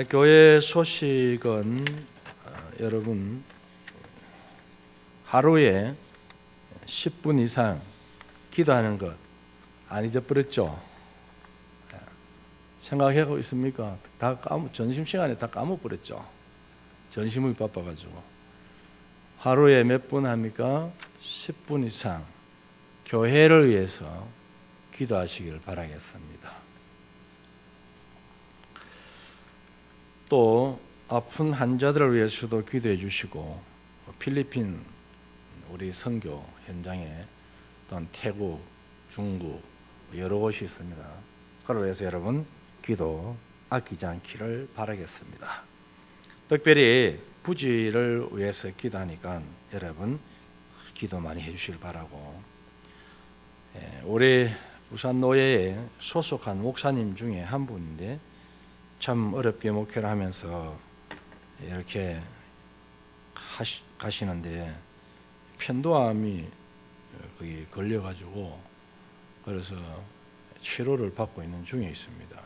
교회 소식은 여러분 하루에 10분 이상 기도하는 것 안 잊어버렸죠? 생각하고 있습니까? 다 점심시간에 다 까먹어버렸죠? 전심이 바빠가지고. 하루에 몇 분 합니까? 10분 이상 교회를 위해서 기도하시길 바라겠습니다. 또 아픈 환자들을 위해서도 기도해 주시고, 필리핀 우리 선교 현장에, 또한 태국, 중국 여러 곳이 있습니다. 그걸 위해서 여러분 기도 아끼지 않기를 바라겠습니다. 특별히 부지를 위해서 기도하니까 여러분 기도 많이 해주시길 바라고, 우리 부산 노예에 소속한 목사님 중에 한 분인데 참 어렵게 목회를 하면서 이렇게 가시는데 편도암이 거기 걸려가지고 그래서 치료를 받고 있는 중에 있습니다.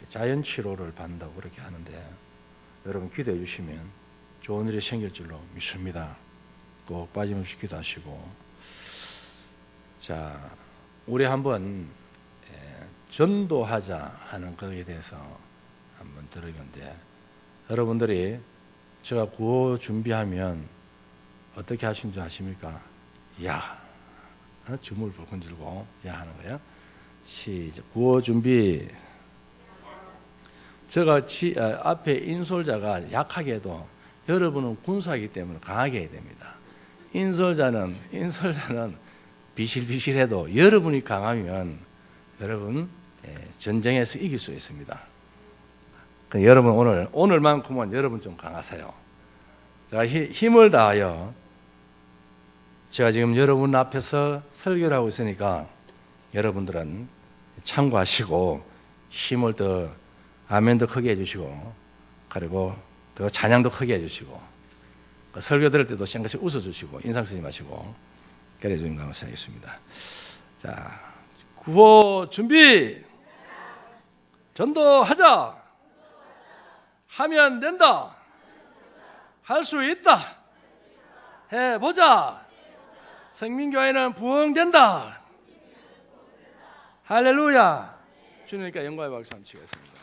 자연 치료를 받는다고 그렇게 하는데 여러분 기도해 주시면 좋은 일이 생길 줄로 믿습니다. 꼭 빠짐없이 기도하시고, 자, 우리 한번 전도하자 하는 것에 대해서 한번 들으는데, 여러분들이 제가 구호 준비하면 어떻게 하시는 줄 아십니까? 야, 주물 불끈 들고 야 하는 거예요. 시작. 구호 준비. 제가 앞에 인솔자가 약하게도 여러분은 군사이기 때문에 강하게 해야 됩니다. 인솔자는 비실비실해도 여러분이 강하면 여러분 전쟁에서 이길 수 있습니다. 여러분 오늘만큼은 여러분 좀 강하세요. 제가 힘을 다하여 제가 지금 여러분 앞에서 설교를 하고 있으니까 여러분들은 참고하시고 힘을 더 아멘도 크게 해주시고, 그리고 더 찬양도 크게 해주시고, 설교 들을 때도 생각이 웃어주시고 인상 쓰지 마시고 그래 주님 감사하겠습니다. 자, 구호 준비. 전도하자. 하면 된다. 할 수 있다. 해보자. 생민교회는 부흥된다. 할렐루야. 주님께 영광의 박수 한번 치겠습니다.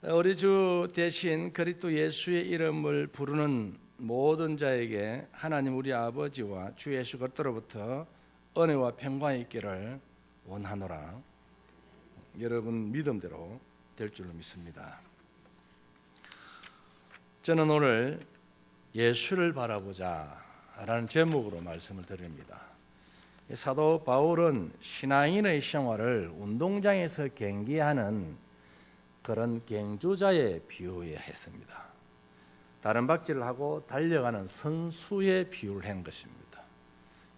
우리 주 대신 그리스도 예수의 이름을 부르는 모든 자에게 하나님 우리 아버지와 주 예수 그리스도로부터 은혜와 평강이 있기를 원하노라. 여러분 믿음대로 될 줄로 믿습니다. 저는 오늘 예수를 바라보자 라는 제목으로 말씀을 드립니다. 사도 바울은 신앙인의 생활을 운동장에서 경기하는 그런 경주자의 비유에 했습니다. 다른 박질을 하고 달려가는 선수의 비유를 한 것입니다.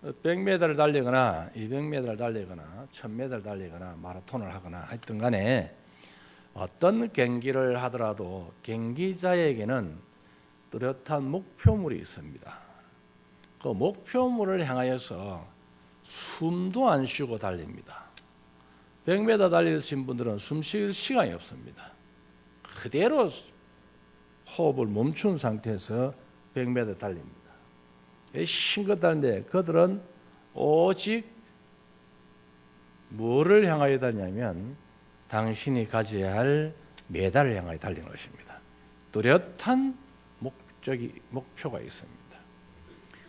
100m를 달리거나 200m를 달리거나 1000m를 달리거나 마라톤을 하거나 하여튼 간에 어떤 경기를 하더라도 경기자에게는 뚜렷한 목표물이 있습니다. 그 목표물을 향하여서 숨도 안 쉬고 달립니다. 100m 달리신 분들은 숨 쉴 시간이 없습니다. 그대로 호흡을 멈춘 상태에서 100m 달립니다. 힘껏 달리는데 그들은 오직 뭐를 향하여 달리냐면 당신이 가져야 할 메달을 향하여 달리는 것입니다. 뚜렷한 목표가 있습니다.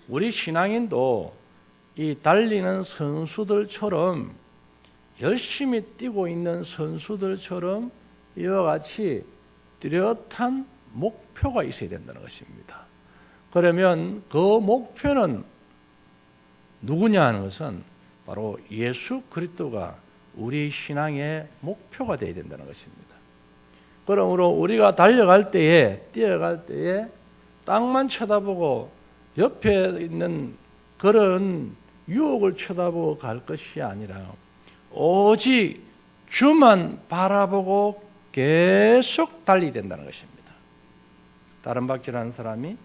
우리 신앙인도 이 달리는 선수들처럼 열심히 뛰고 있는 선수들처럼 이와 같이 뚜렷한 목표가 있어야 된다는 것입니다. 그러면 그 목표는 누구냐 하는 것은 바로 예수 그리스도가 우리 신앙의 목표가 되어야 된다는 것입니다. 그러므로 우리가 달려갈 때에, 뛰어갈 때에 땅만 쳐다보고 옆에 있는 그런 유혹을 쳐다보고 갈 것이 아니라 오직 주만 바라보고 계속 달려야 된다는 것입니다. 다른 박질하는 사람이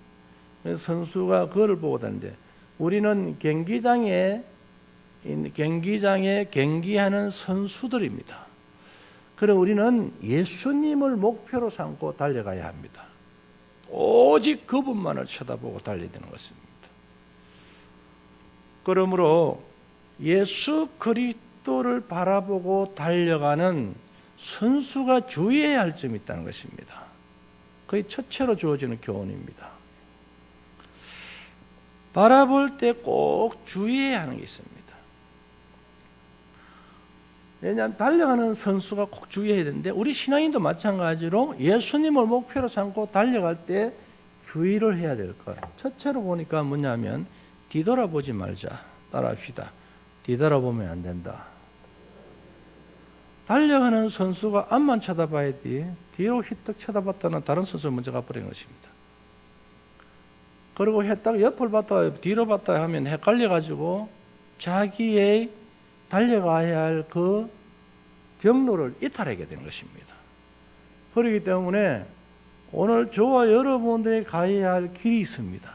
선수가 그걸 보고 다니는데 우리는 경기장에 경기장에 경기하는 선수들입니다. 그럼 우리는 예수님을 목표로 삼고 달려가야 합니다. 오직 그분만을 쳐다보고 달려야 되는 것입니다. 그러므로 예수 그리스도를 바라보고 달려가는 선수가 주의해야 할 점이 있다는 것입니다. 그게 첫째로 주어지는 교훈입니다. 바라볼 때 꼭 주의해야 하는 게 있습니다. 왜냐하면 달려가는 선수가 꼭 주의해야 되는데 우리 신앙인도 마찬가지로 예수님을 목표로 삼고 달려갈 때 주의를 해야 될 것. 첫째로 보니까 뭐냐면 뒤돌아보지 말자. 따라합시다. 뒤돌아보면 안 된다. 달려가는 선수가 앞만 쳐다봐야 돼. 뒤로 휘떡 쳐다봤다는 다른 선수 먼저 가버리는 것입니다. 그리고 딱 옆을 봤다 뒤로 봤다 하면 헷갈려가지고 자기의 달려가야 할 그 경로를 이탈하게 되는 것입니다. 그렇기 때문에 오늘 저와 여러분들이 가야 할 길이 있습니다.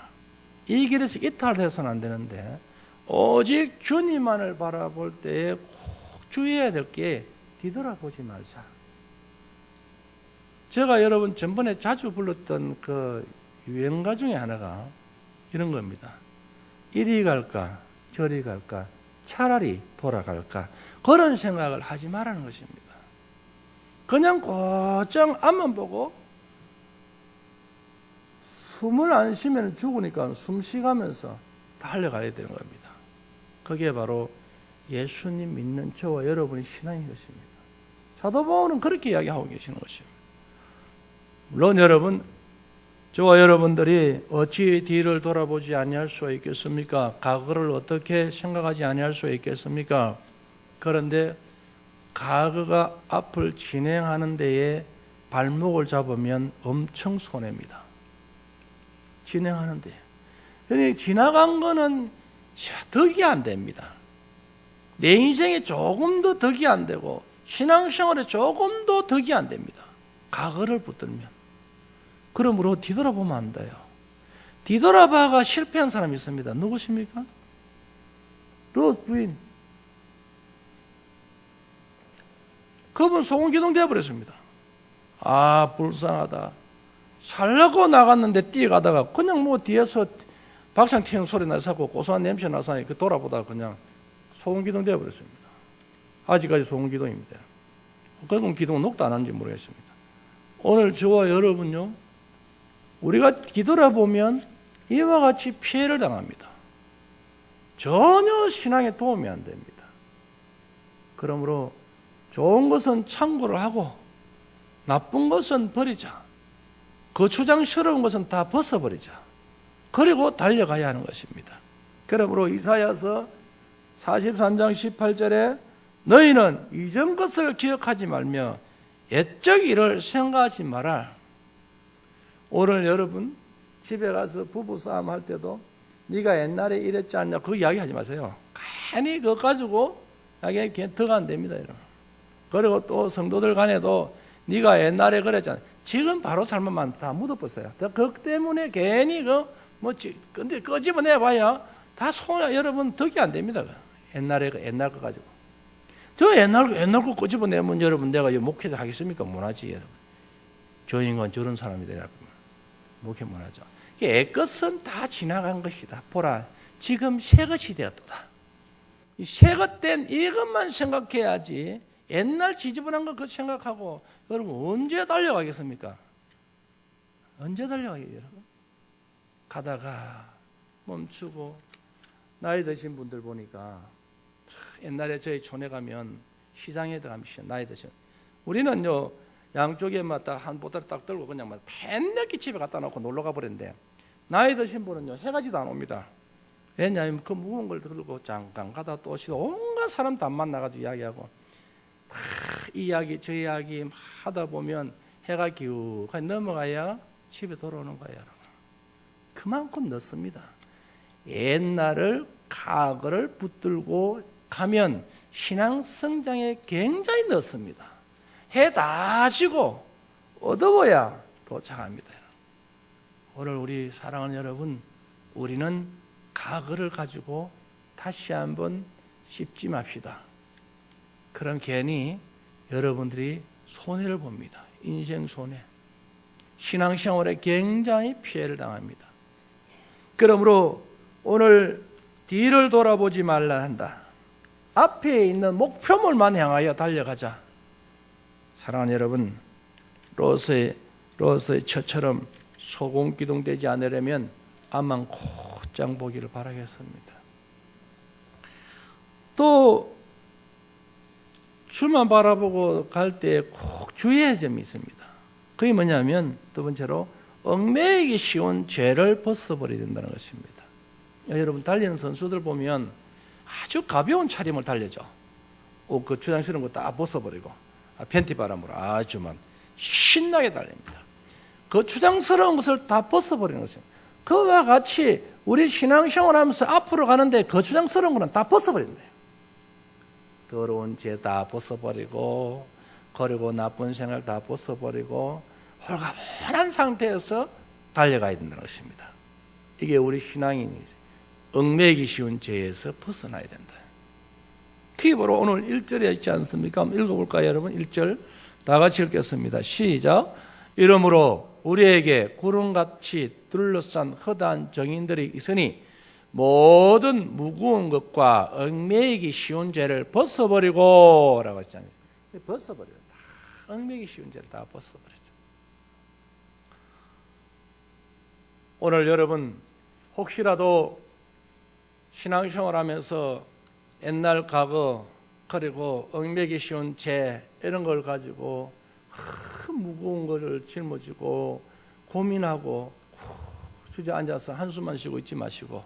이 길에서 이탈해서는 안 되는데 오직 주님만을 바라볼 때에 꼭 주의해야 될 게 뒤돌아보지 말자. 제가 여러분 전번에 자주 불렀던 그 유행가 중에 하나가 이런 겁니다. 이리 갈까 저리 갈까 차라리 돌아갈까 그런 생각을 하지 말라는 것입니다. 그냥 곧장 앞만 보고 숨을 안 쉬면 죽으니까 숨 쉬가면서 달려가야 되는 겁니다. 그게 바로 예수님 믿는 저와 여러분의 신앙인 것입니다. 사도 바울은 그렇게 이야기하고 계시는 것입니다. 물론 여러분, 저와 여러분들이 어찌 뒤를 돌아보지 아니할 수가 있겠습니까? 과거를 어떻게 생각하지 아니할 수가 있겠습니까? 그런데 과거가 앞을 진행하는 데에 발목을 잡으면 엄청 손해입니다. 진행하는 데. 그러니 지나간 거는 덕이 안 됩니다. 내 인생에 조금 더 덕이 안 되고 신앙생활에 조금 더 덕이 안 됩니다. 과거를 붙들면. 그러므로 뒤돌아보면 안 돼요. 뒤돌아봐가 실패한 사람이 있습니다. 누구십니까? 롯 부인. 그분 소금기둥 되어버렸습니다. 아, 불쌍하다. 살려고 나갔는데 뛰어가다가 그냥 뭐 뒤에서 박상 튀는 소리 나서 고소한 냄새 나서 돌아보다가 그냥 소금기둥 되어버렸습니다. 아직까지 소금기둥입니다. 그건 기둥은 녹도 안 하는지 모르겠습니다. 오늘 저와 여러분요, 우리가 뒤돌아보면 이와 같이 피해를 당합니다. 전혀 신앙에 도움이 안 됩니다. 그러므로 좋은 것은 참고를 하고 나쁜 것은 버리자. 거추장스러운 것은 다 벗어버리자. 그리고 달려가야 하는 것입니다. 그러므로 이사야서 43장 18절에 너희는 이전 것을 기억하지 말며 옛적 일을 생각하지 마라. 오늘 여러분 집에 가서 부부싸움 할 때도 네가 옛날에 이랬지 않냐 그 이야기 하지 마세요. 괜히 그거 가지고 그냥 더 안 됩니다. 여러분. 그리고 또 성도들 간에도 네가 옛날에 그랬잖아. 지금 바로 삶만 다 묻어버렸어요. 그 때문에 괜히 근데 끄집어내 봐야 다 여러분 덕이 안 됩니다. 옛날 거 가지고. 저 옛날 거 끄집어내면 여러분 내가 목회자 하겠습니까? 못하지 여러분. 저 인간 저런 사람이다 여러분. 목회 못하죠. 옛것은 다 지나간 것이다. 보라, 지금 새것 시대였다. 새것 된 이것만 생각해야지. 옛날 지저분한 거 생각하고 여러분 언제 달려가겠습니까? 언제 달려가겠어요, 여러분? 가다가 멈추고 나이 드신 분들 보니까 옛날에 저희 촌에 가면 시장에 들어가면 나이 드신 우리는요 양쪽에 한 보따리 딱 들고 그냥 팬내기 집에 갖다 놓고 놀러 가버렸는데 나이 드신 분은요 해가지도 안 옵니다. 왜냐하면 그 무거운 걸 들고 잠깐 가다 또 오시고 온갖 사람 다 만나가지고 이야기하고 이 이야기 저 이야기 하다 보면 해가 기우가 넘어가야 집에 돌아오는 거예요. 여러분. 그만큼 늦습니다. 옛날을 과거를 붙들고 가면 신앙 성장에 굉장히 늦습니다. 해 다 지고 어두워야 도착합니다. 오늘 우리 사랑하는 여러분, 우리는 과거를 가지고 다시 한번 씹지 맙시다. 그럼 괜히 여러분들이 손해를 봅니다. 인생 손해. 신앙생활에 굉장히 피해를 당합니다. 그러므로 오늘 뒤를 돌아보지 말라 한다. 앞에 있는 목표물만 향하여 달려가자. 사랑하는 여러분, 롯의 처처럼 소곤기둥되지 않으려면 암만 곧장 보기를 바라겠습니다. 또 주만 바라보고 갈 때 꼭 주의해야 점이 있습니다. 그게 뭐냐면 두 번째로 얽매이기 쉬운 죄를 벗어버려야 된다는 것입니다. 여러분 달리는 선수들 보면 아주 가벼운 차림을 달려죠. 그 주장스러운 거 다 벗어버리고 팬티 바람으로 아주만 신나게 달립니다. 그 주장스러운 것을 다 벗어버리는 것입니다. 그와 같이 우리 신앙생활 하면서 앞으로 가는데 그 주장스러운 거는 다 벗어버린대요. 더러운 죄 다 벗어버리고 그리고 나쁜 생활 다 벗어버리고 홀가분한 상태에서 달려가야 된다는 것입니다. 이게 우리 신앙인이 얽매이기 쉬운 죄에서 벗어나야 된다. 그게 바로 오늘 1절에 있지 않습니까? 한번 읽어볼까요, 여러분? 1절 다 같이 읽겠습니다. 시작. 이러므로 우리에게 구름같이 둘러싼 허다한 정인들이 있으니 모든 무거운 것과 얽매이기 쉬운 죄를 벗어버리고 라고 했잖아요. 벗어버려요. 다 얽매이기 쉬운 죄를 다 벗어버리죠. 오늘 여러분 혹시라도 신앙생활 하면서 옛날 과거 그리고 얽매이기 쉬운 죄 이런 걸 가지고 큰 무거운 것을 짊어지고 고민하고 주저앉아서 한숨만 쉬고 있지 마시고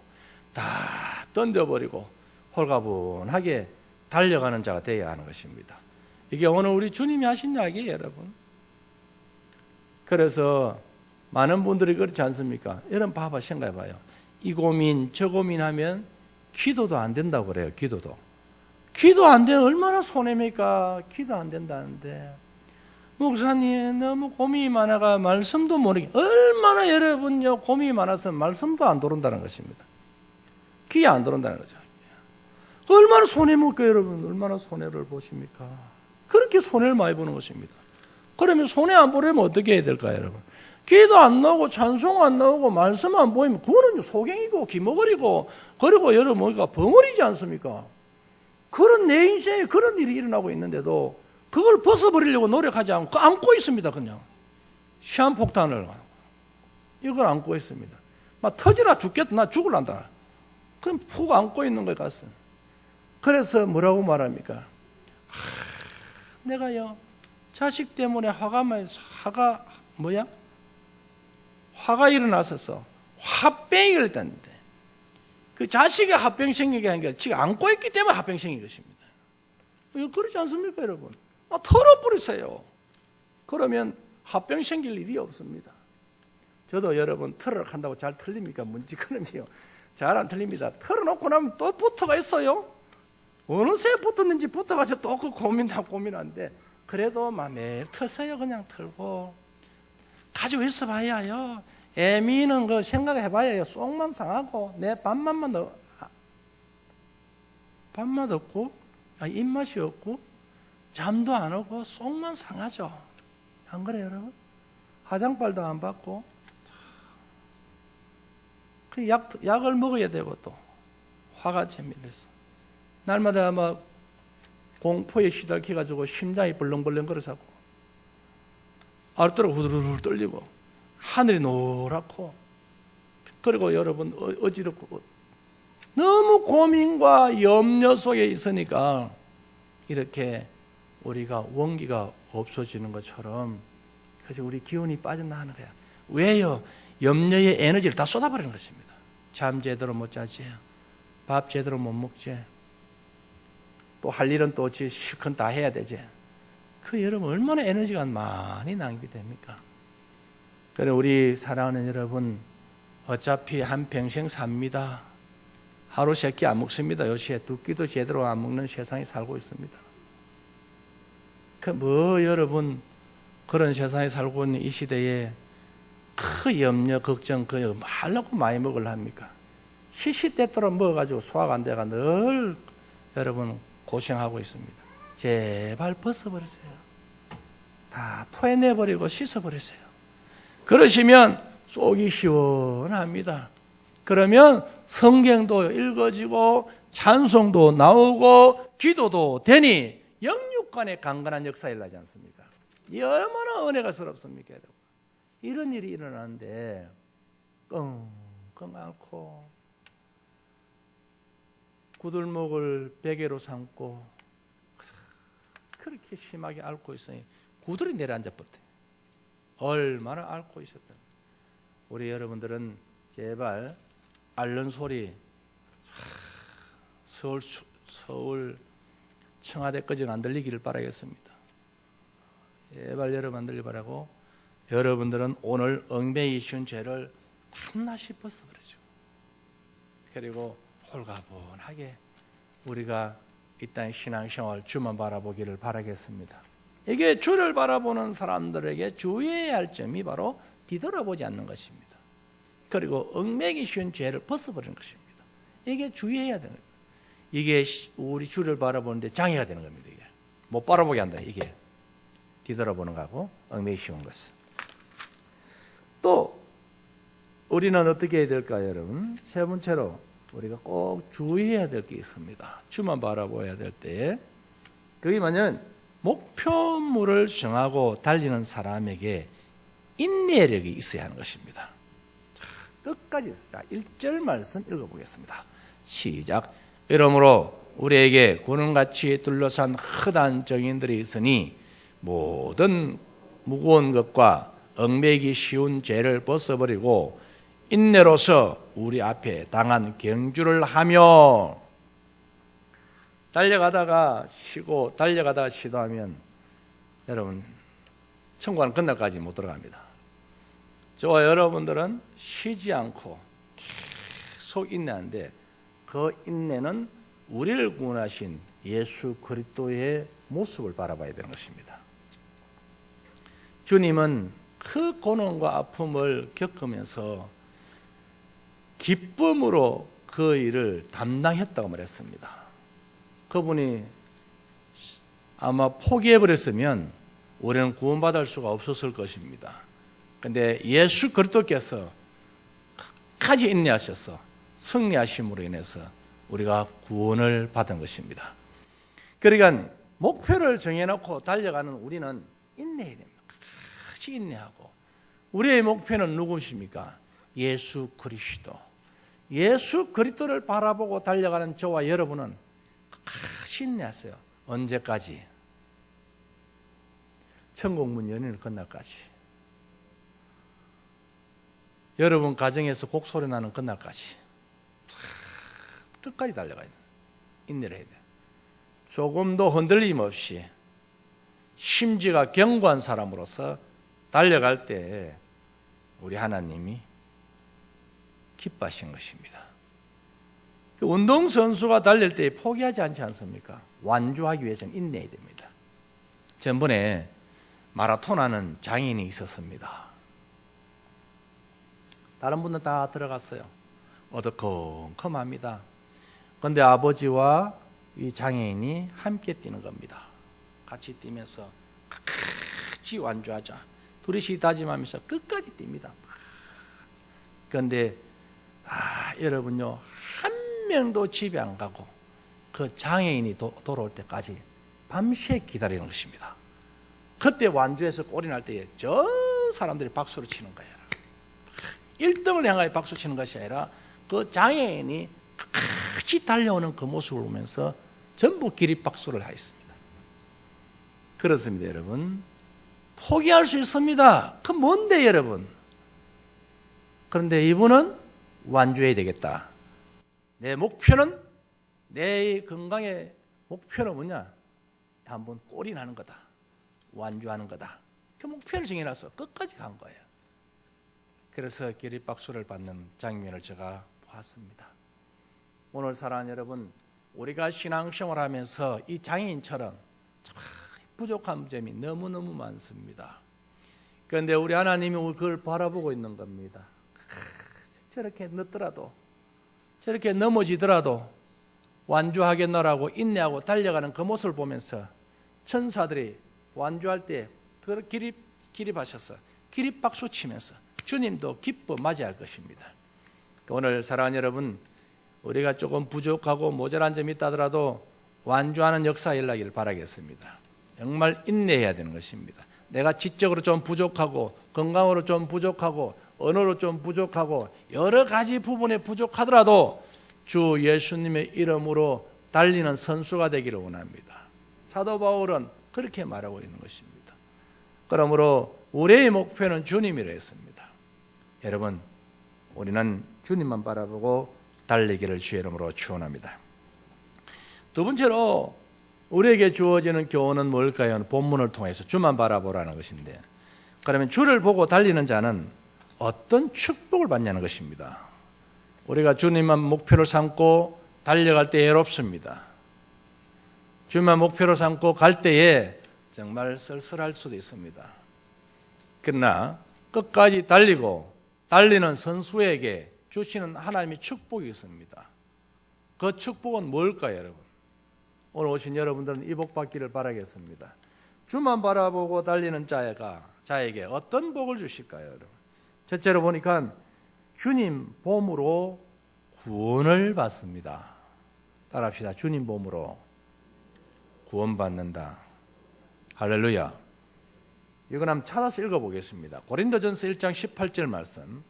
다 던져버리고 홀가분하게 달려가는 자가 되어야 하는 것입니다. 이게 오늘 우리 주님이 하신 이야기예요, 여러분. 그래서 많은 분들이 그렇지 않습니까? 여러분 봐봐, 생각해봐요. 이 고민 저 고민하면 기도도 안 된다고 그래요. 기도 안 되면 얼마나 손해입니까? 기도 안 된다는데 목사님 너무 고민이 많아가 말씀도 모르게 얼마나 여러분요 고민이 많아서 말씀도 안 들어온다는 것입니다. 귀에 안 들어온다는 거죠. 얼마나 손해입니까 여러분? 얼마나 손해를 보십니까? 그렇게 손해를 많이 보는 것입니다. 그러면 손해 안 보려면 어떻게 해야 될까요, 여러분? 기도 안 나오고 찬송 안 나오고 말씀 안 보이면 그거는 소갱이고 기머거리고 그리고 여러분 뭐가 벙어리지 않습니까? 그런 내 인생에 그런 일이 일어나고 있는데도 그걸 벗어버리려고 노력하지 않고 안고 있습니다. 그냥 시한폭탄을 이걸 안고 있습니다. 막 터지라 죽겠다. 나 죽을란다. 그럼 푹 안고 있는 걸 같습니다. 그래서 뭐라고 말합니까? 내가요 자식 때문에 화가 일어났었어. 화병을 땄는데 그 자식이 화병 생기게 한 게 지금 안고 있기 때문에 화병 생긴 것입니다. 그렇지 않습니까, 여러분? 털어버리세요. 그러면 화병 생길 일이 없습니다. 저도 여러분 털을 한다고 잘 틀립니까? 문지근음이요. 잘 안 틀립니다. 털어놓고 나면 또 붙어가 있어요. 어느새 붙었는지 붙어가지고 또 그 고민하는데 그래도 맘에 터세요. 그냥 털고 가지고 있어 봐야요. 애미는 그 생각해봐야요. 속만 상하고 내 밥맛 없고 입맛이 없고 잠도 안 오고 속만 상하죠. 안 그래요, 여러분? 화장빨도 안 받고 그 약을 먹어야 되고 또 화가 재미있어. 날마다 막 공포에 시달려가지고 심장이 벌렁벌렁 거려서고 아랫도로 후두루루 떨리고 하늘이 노랗고 그리고 여러분 어지럽고 너무 고민과 염려 속에 있으니까 이렇게 우리가 원기가 없어지는 것처럼 그래서 우리 기운이 빠져나가는 거야. 왜요? 염려의 에너지를 다 쏟아버리는 것입니다. 잠 제대로 못 자지, 밥 제대로 못 먹지, 또 할 일은 또 실컷 다 해야 되지. 그 여러분 얼마나 에너지가 많이 낭비됩니까? 그래 우리 사랑하는 여러분 어차피 한 평생 삽니다. 하루 세 끼 안 먹습니다. 요새 두 끼도 제대로 안 먹는 세상에 살고 있습니다. 그 뭐 여러분 그런 세상에 살고 있는 이 시대에 그 염려 걱정 그 말라고 많이 먹으려 합니까? 시시때때로 먹어가지고 소화가 안 돼가 늘 여러분 고생하고 있습니다. 제발 벗어버리세요. 다 토해내버리고 씻어버리세요. 그러시면 속이 시원합니다. 그러면 성경도 읽어지고 찬송도 나오고 기도도 되니 영육간의 강건한 역사 일어나지 않습니까? 이 얼마나 은혜가 스럽습니까? 여러분. 이런 일이 일어나는데 끙끙 앓고 구들목을 베개로 삼고 그렇게 심하게 앓고 있으니 구들이 내려앉아 버렸대요. 얼마나 앓고 있었던. 우리 여러분들은 제발 앓는 소리 서울 청와대까지는 안 들리기를 바라겠습니다. 제발 여러분 안 들리 바라고, 여러분들은 오늘 얽매이 쉬운 죄를 한나시 벗어버리죠. 그리고 홀가분하게 우리가 이 땅의 신앙생활 주만 바라보기를 바라겠습니다. 이게 주를 바라보는 사람들에게 주의해야 할 점이 바로 뒤돌아보지 않는 것입니다. 그리고 얽매기 쉬운 죄를 벗어버리는 것입니다. 이게 주의해야 되는 거예요. 이게 우리 주를 바라보는데 장애가 되는 겁니다. 이게 못 바라보게 한다. 이게 뒤돌아보는 거하고 얽매기 쉬운 것은. 또 우리는 어떻게 해야 될까요, 여러분? 세 번째로 우리가 꼭 주의해야 될 게 있습니다. 주만 바라보아야 될 때, 그게 뭐냐면 목표물을 정하고 달리는 사람에게 인내력이 있어야 하는 것입니다. 끝까지. 자, 1절 말씀 읽어보겠습니다. 시작. 이러므로 우리에게 구름같이 둘러싼 흑한 정인들이 있으니 모든 무거운 것과 얽매기 쉬운 죄를 벗어버리고 인내로서 우리 앞에 당한 경주를 하며. 달려가다가 쉬고 달려가다가 쉬다 하면 여러분 천국은 그날까지 못 들어갑니다. 저와 여러분들은 쉬지 않고 계속 인내하는데, 그 인내는 우리를 구원하신 예수 그리스도의 모습을 바라봐야 되는 것입니다. 주님은 그 고난과 아픔을 겪으면서 기쁨으로 그 일을 담당했다고 말했습니다. 그분이 아마 포기해버렸으면 우리는 구원받을 수가 없었을 것입니다. 그런데 예수 그리스도께서 끝까지 인내하셔서 승리하심으로 인해서 우리가 구원을 받은 것입니다. 그러니까 목표를 정해놓고 달려가는 우리는 인내해야 됩니다. 끝까지 인내하고. 우리의 목표는 누구십니까? 예수 그리스도. 예수 그리스도를 바라보고 달려가는 저와 여러분은 끝까지 인내하세요. 언제까지? 천국 문 열리는 그날까지. 여러분 가정에서 곡소리 나는 그날까지 끝까지 달려가야 돼요. 인내를 해야 돼요. 조금도 흔들림 없이 심지가 견고한 사람으로서 달려갈 때 우리 하나님이 기뻐하신 것입니다. 운동선수가 달릴 때 포기하지 않지 않습니까? 완주하기 위해서는 인내해야 됩니다. 전번에 마라톤 하는 장인이 있었습니다. 다른 분은 다 들어갔어요. 어두컴컴합니다. 그런데 아버지와 이 장애인이 함께 뛰는 겁니다. 같이 뛰면서 끝까지 완주하자. 둘이 다짐하면서 끝까지 뜁니다. 그런데 여러분요, 한 명도 집에 안 가고 그 장애인이 돌아올 때까지 밤새 기다리는 것입니다. 그때 완주해서 골이 날 때에 저 사람들이 박수를 치는 거예요. 1등을 향하여 박수 치는 것이 아니라 그 장애인이 끝까지 달려오는 그 모습을 보면서 전부 기립박수를 하였습니다. 그렇습니다, 여러분. 포기할 수 있습니다. 그 뭔데, 여러분? 그런데 이분은 완주해야 되겠다. 내 목표는, 내 건강의 목표는 뭐냐? 한번 골이 나는 거다. 완주하는 거다. 그 목표를 정해놔서 끝까지 간 거예요. 그래서 기립박수를 받는 장면을 제가 보았습니다. 오늘 사랑하는 여러분, 우리가 신앙생활 하면서 이 장애인처럼 부족한 점이 너무너무 많습니다. 그런데 우리 하나님이 그걸 바라보고 있는 겁니다. 저렇게 늦더라도, 저렇게 넘어지더라도 완주하겠노라고 인내하고 달려가는 그 모습을 보면서 천사들이 완주할 때 기립하셔서 기립박수 치면서 주님도 기뻐 맞이할 것입니다. 오늘 사랑하는 여러분, 우리가 조금 부족하고 모자란 점이 있다 하더라도 완주하는 역사 일어나기를 바라겠습니다. 정말 인내해야 되는 것입니다. 내가 지적으로 좀 부족하고 건강으로 좀 부족하고 언어로 좀 부족하고 여러 가지 부분에 부족하더라도 주 예수님의 이름으로 달리는 선수가 되기를 원합니다. 사도 바울은 그렇게 말하고 있는 것입니다. 그러므로 우리의 목표는 주님이라 했습니다. 여러분, 우리는 주님만 바라보고 달리기를 주의 이름으로 축원합니다. 두 번째로 우리에게 주어지는 교훈은 뭘까요? 본문을 통해서 주만 바라보라는 것인데, 그러면 주를 보고 달리는 자는 어떤 축복을 받냐는 것입니다. 우리가 주님만 목표를 삼고 달려갈 때 외롭습니다. 주님만 목표로 삼고 갈 때에 정말 쓸쓸할 수도 있습니다. 그러나 끝까지 달리고 달리는 선수에게 주시는 하나님의 축복이 있습니다. 그 축복은 뭘까요, 여러분? 오늘 오신 여러분들은 이 복 받기를 바라겠습니다. 주만 바라보고 달리는 자에게 어떤 복을 주실까요, 여러분? 첫째로 보니까 주님 보험으로 구원을 받습니다. 따라합시다. 주님 보험으로 구원받는다. 할렐루야. 이건 한번 찾아서 읽어보겠습니다. 고린도전서 1장 18절 말씀.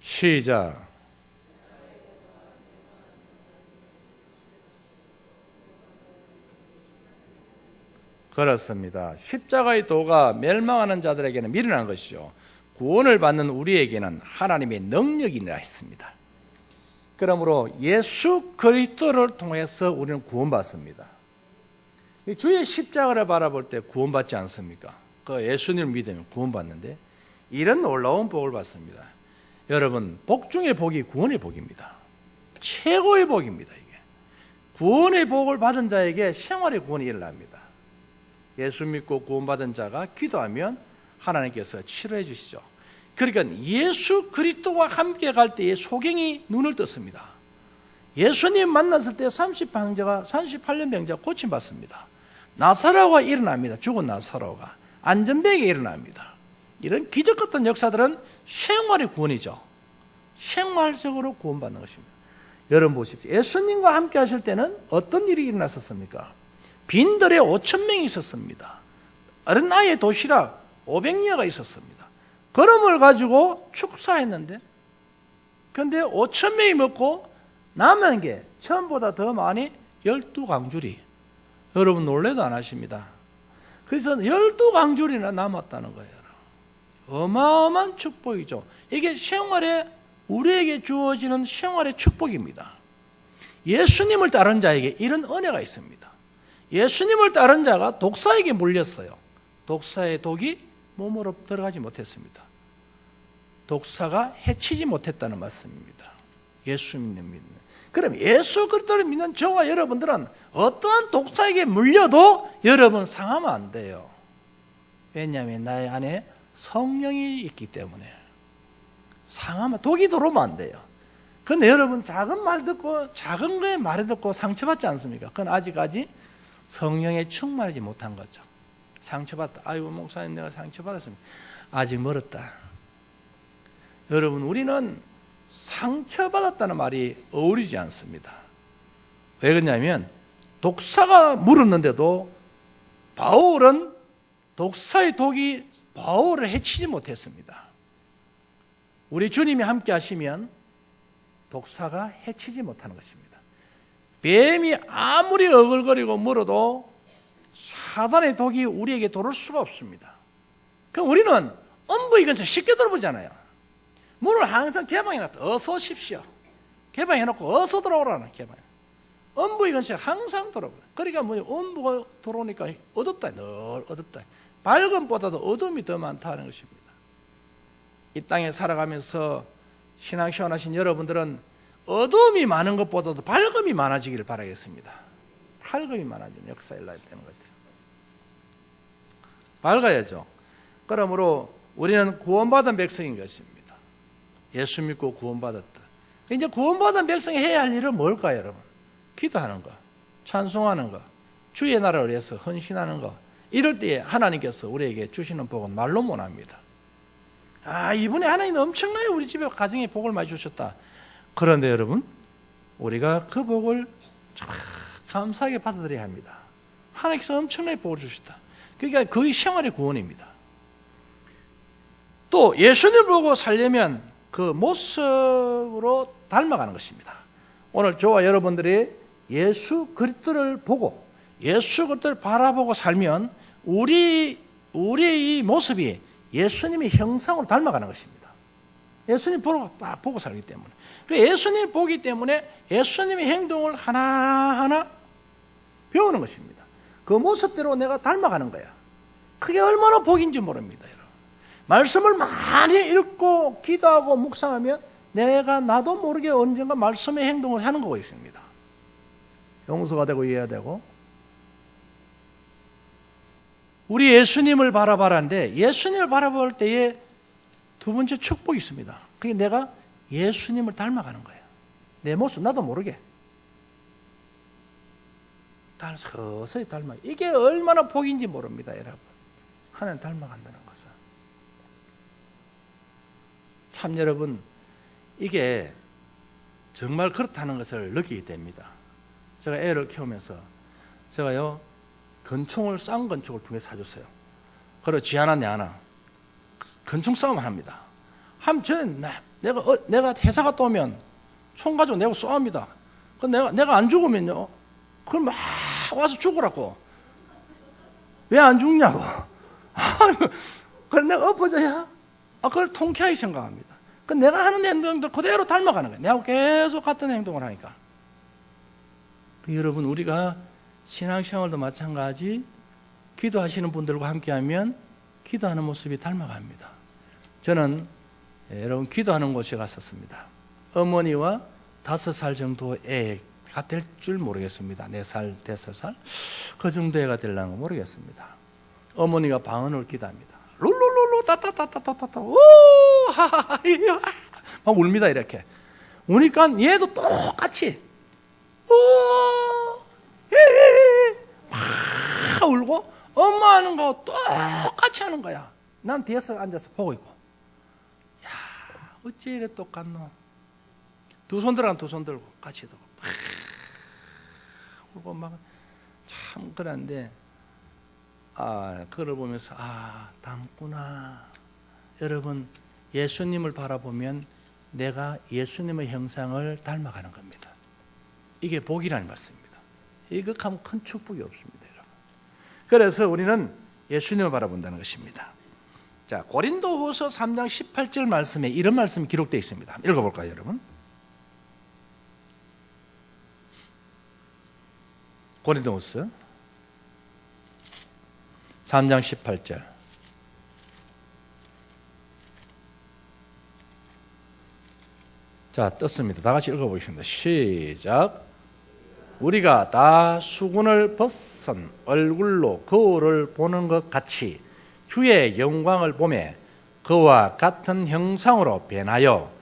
시작. 그렇습니다. 십자가의 도가 멸망하는 자들에게는 미련한 것이요 구원을 받는 우리에게는 하나님의 능력이라 했습니다. 그러므로 예수 그리스도를 통해서 우리는 구원받습니다. 주의 십자가를 바라볼 때 구원받지 않습니까? 그 예수님을 믿으면 구원받는데 이런 놀라운 복을 받습니다. 여러분, 복 중의 복이 구원의 복입니다. 최고의 복입니다. 이게 구원의 복을 받은 자에게 생활의 구원이 일어납니다. 예수 믿고 구원받은 자가 기도하면 하나님께서 치료해 주시죠. 그러니까 예수 그리스도와 함께 갈 때에 소경이 눈을 떴습니다. 예수님 만났을 때 38년 병자가 고침받습니다. 나사로가 일어납니다. 죽은 나사로가 안전병이 일어납니다. 이런 기적 같은 역사들은 생활의 구원이죠. 생활적으로 구원받는 것입니다. 여러분 보십시오. 예수님과 함께 하실 때는 어떤 일이 일어났었습니까? 빈들에 5,000명이 있었습니다. 어린 나이의 도시락 500여가 있었습니다. 그럼을 가지고 축사했는데, 그런데 5,000명이 먹고 남은 게 처음보다 더 많이 12강줄이. 여러분 놀래도 안 하십니다. 그래서 12강줄이나 남았다는 거예요. 어마어마한 축복이죠. 이게 생활에 우리에게 주어지는 생활의 축복입니다. 예수님을 따른 자에게 이런 은혜가 있습니다. 예수님을 따른 자가 독사에게 물렸어요. 독사의 독이 몸으로 들어가지 못했습니다. 독사가 해치지 못했다는 말씀입니다. 예수 믿는. 그럼 예수 그리스도를 믿는 저와 여러분들은 어떠한 독사에게 물려도 여러분 상하면 안 돼요. 왜냐하면 나의 안에 성령이 있기 때문에 상하면 독이 들어오면 안 돼요. 그런데 여러분 작은 말 듣고 작은 거에 말을 듣고 상처받지 않습니까? 그건 아직까지 성령에 충만하지 못한 거죠. 상처받다. 아이고 목사님 내가 상처받았습니다. 아직 멀었다. 여러분 우리는 상처받았다는 말이 어울리지 않습니다. 왜 그러냐면 독사가 물었는데도 바울은 독사의 독이 바울을 해치지 못했습니다. 우리 주님이 함께 하시면 독사가 해치지 못하는 것입니다. 뱀이 아무리 어글거리고 물어도 사단의 독이 우리에게 들어올 수가 없습니다. 그럼 우리는 엄부이건설 쉽게 들어보잖아요. 문을 항상 개방해놨다. 어서 오십시오. 개방해놓고 어서 들어오라는 개방. 엄부이건설 항상 들어오고. 그러니까 엄부가 들어오니까 어둡다. 늘 어둡다. 밝음보다도 어둠이 더 많다는 것입니다. 이 땅에 살아가면서 신앙생활 하신 여러분들은 어둠이 많은 것보다도 밝음이 많아지기를 바라겠습니다. 활금이 많아지는 역사에 일어나야 되는 거죠. 밝아야죠. 그러므로 우리는 구원받은 백성인 것입니다. 예수 믿고 구원받았다. 이제 구원받은 백성이 해야 할 일은 뭘까요, 여러분? 기도하는 거, 찬송하는 거, 주의 나라를 위해서 헌신하는 거. 이럴 때에 하나님께서 우리에게 주시는 복은 말로 못합니다. 이번에 하나님 엄청나게 우리 집에 가정에 복을 많이 주셨다. 그런데 여러분, 우리가 그 복을 감사하게 받아들여야 합니다. 하나님께서 엄청나게 복을 주셨다. 그러니까 거의 생활의 구원입니다. 또 예수님을 보고 살려면 그 모습으로 닮아가는 것입니다. 오늘 저와 여러분들이 예수 그리스도를 보고 예수 그리스도를 바라보고 살면 우리의 이 모습이 예수님의 형상으로 닮아가는 것입니다. 예수님 보고 살기 때문에. 예수님을 보기 때문에 예수님의 행동을 하나하나 배우는 것입니다. 그 모습대로 내가 닮아가는 거야. 그게 얼마나 복인지 모릅니다, 여러분. 말씀을 많이 읽고 기도하고 묵상하면 나도 모르게 언젠가 말씀의 행동을 하는 거가 있습니다. 용서가 되고 이해가 되고. 우리 예수님을 바라봐라는데 예수님을 바라볼 때에 두 번째 축복이 있습니다. 그게 내가 예수님을 닮아가는 거예요. 내 모습 나도 모르게 서서히 닮아. 이게 얼마나 복인지 모릅니다, 여러분. 하나님 닮아간다는 것은. 참 여러분, 이게 정말 그렇다는 것을 느끼게 됩니다. 제가 애를 키우면서 제가요 싼 건축을 두 개 사줬어요. 그리고 지 하나 내 하나 건축 싸움을 합니다. 저는 내가 회사 갔다 오면 총 가지고 내가 쏘합니다. 내가 안 죽으면요, 그걸 막 와서 죽으라고. 왜 안 죽냐고. 그래 내가 엎어져야 그걸 통쾌하게 생각합니다. 내가 하는 행동들 그대로 닮아가는 거예요. 내가 계속 같은 행동을 하니까. 여러분, 우리가 신앙생활도 마찬가지, 기도하시는 분들과 함께하면 기도하는 모습이 닮아갑니다. 저는 여러분 기도하는 곳에 갔었습니다. 어머니와 5살 정도 애가 될 줄 모르겠습니다. 4살, 5살 그 정도 애가 되려는 거 모르겠습니다. 어머니가 방언을 기도합니다. 룰루룰루 따따따따따따 우하하하 막 울니다. 이렇게 우니까 얘도 똑같이 막 울고 엄마 하는 거 똑같이 하는 거야. 난 뒤에서 앉아서 보고 있고, 야 어째 이래 똑같노. 두 손 들고 두 손 들고 같이 들고 막 울고 막 참 그런데 그걸 보면서 닮구나. 여러분, 예수님을 바라보면 내가 예수님의 형상을 닮아가는 겁니다. 이게 복이라는 말씀입니다. 이거 참 큰 축복이 없습니다, 여러분. 그래서 우리는 예수님을 바라본다는 것입니다. 자, 고린도후서 3장 18절 말씀에 이런 말씀이 기록되어 있습니다. 읽어볼까요, 여러분? 고린도후서 3장 18절. 자, 떴습니다. 다 같이 읽어보겠습니다. 시작. 우리가 다 수군을 벗은 얼굴로 거울을 보는 것 같이 주의 영광을 보매 그와 같은 형상으로 변하여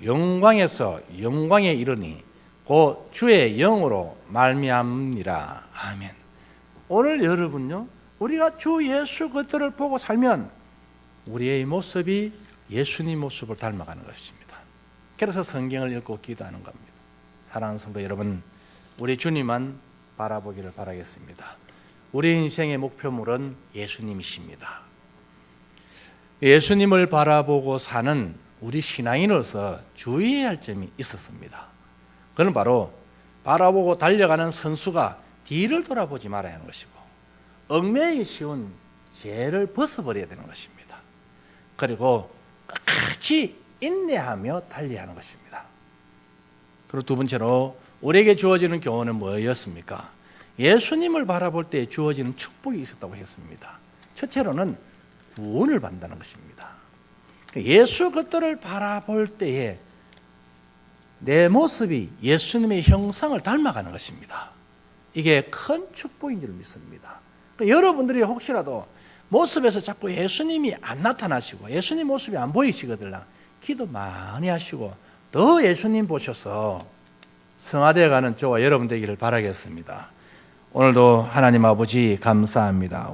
영광에서 영광에 이르니 곧 주의 영으로 말미암니라. 아멘. 오늘 여러분요, 우리가 주 예수 그리스도를 보고 살면 우리의 모습이 예수님 모습을 닮아가는 것입니다. 그래서 성경을 읽고 기도하는 겁니다. 사랑하는 성도 여러분, 우리 주님만 바라보기를 바라겠습니다. 우리 인생의 목표물은 예수님이십니다. 예수님을 바라보고 사는 우리 신앙인으로서 주의해야 할 점이 있었습니다. 그건 바로 바라보고 달려가는 선수가 뒤를 돌아보지 말아야 하는 것이고, 얽매이기 쉬운 죄를 벗어버려야 되는 것입니다. 그리고 끝까지 인내하며 달려야 하는 것입니다. 그리고 두 번째로 우리에게 주어지는 교훈은 뭐였습니까? 예수님을 바라볼 때 주어지는 축복이 있었다고 했습니다. 첫째로는 구원을 받는다는 것입니다. 예수 그리스도를 바라볼 때에 내 모습이 예수님의 형상을 닮아가는 것입니다. 이게 큰 축복인 줄 믿습니다. 그러니까 여러분들이 혹시라도 모습에서 자꾸 예수님이 안 나타나시고 예수님 모습이 안 보이시거든요. 기도 많이 하시고 더 예수님 보셔서 성화되어 가는 저와 여러분 되기를 바라겠습니다. 오늘도 하나님 아버지 감사합니다.